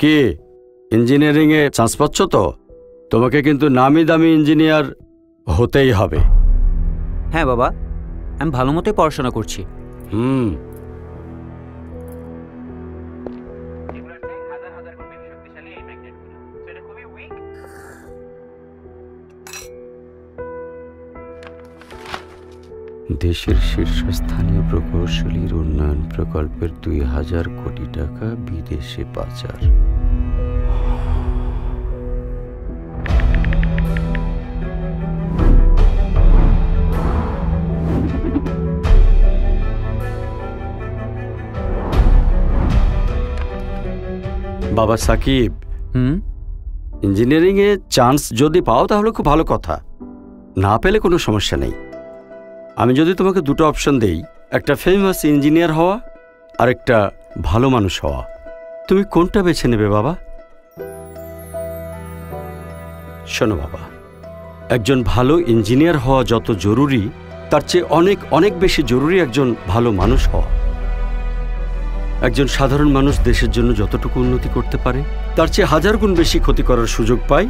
কি ইঞ্জিনিয়ারিং এ চান্স পাচ্ছ তো? তোমাকে কিন্তু নামি দামি ইঞ্জিনিয়ার হতেই হবে। হ্যাঁ বাবা, আমি ভালো মতোই পড়াশোনা করছি। দেশের শীর্ষস্থানীয় প্রকৌশলীর উন্নয়ন প্রকল্পের 2000 কোটি টাকা বিদেশে পাচার। বাবা সাকিব, ইঞ্জিনিয়ারিং এ চান্স যদি পাও তাহলে খুব ভালো কথা, না পেলে কোনো সমস্যা নেই। আমি যদি তোমাকে দুটো অপশন দেই, একটা ফেমাস ইঞ্জিনিয়ার হওয়া আর একটা ভালো মানুষ হওয়া, তুমি কোনটা বেছে নেবে বাবা? শোনো বাবা, একজন ভালো ইঞ্জিনিয়ার হওয়া যত জরুরি তার চেয়ে অনেক অনেক বেশি জরুরি একজন ভালো মানুষ হওয়া। একজন সাধারণ মানুষ দেশের জন্য যতটুকু উন্নতি করতে পারে তার চেয়ে 1000 গুণ বেশি ক্ষতি করার সুযোগ পায়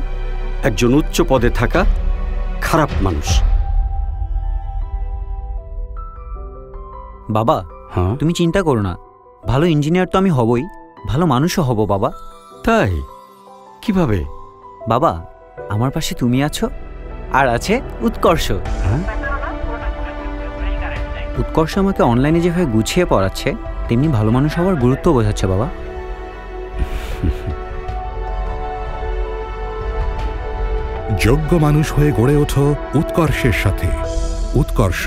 একজন উচ্চ পদে থাকা খারাপ মানুষ। বাবা, হ্যাঁ, তুমি চিন্তা করো না, ভালো ইঞ্জিনিয়ার তো আমি হবই, ভালো মানুষও হব বাবা। তাই কিভাবে? বাবা, আমার পাশে তুমি আছো আর আছে উৎকর্ষ। হ্যাঁ, উৎকর্ষ আমাকে অনলাইনে যেভাবে গুছিয়ে পড়াচ্ছে তেমনি ভালো মানুষ হওয়ার গুরুত্ব বোঝাচ্ছে বাবা। যোগ্য মানুষ হয়ে গড়ে ওঠো উৎকর্ষের সাথে। উৎকর্ষ।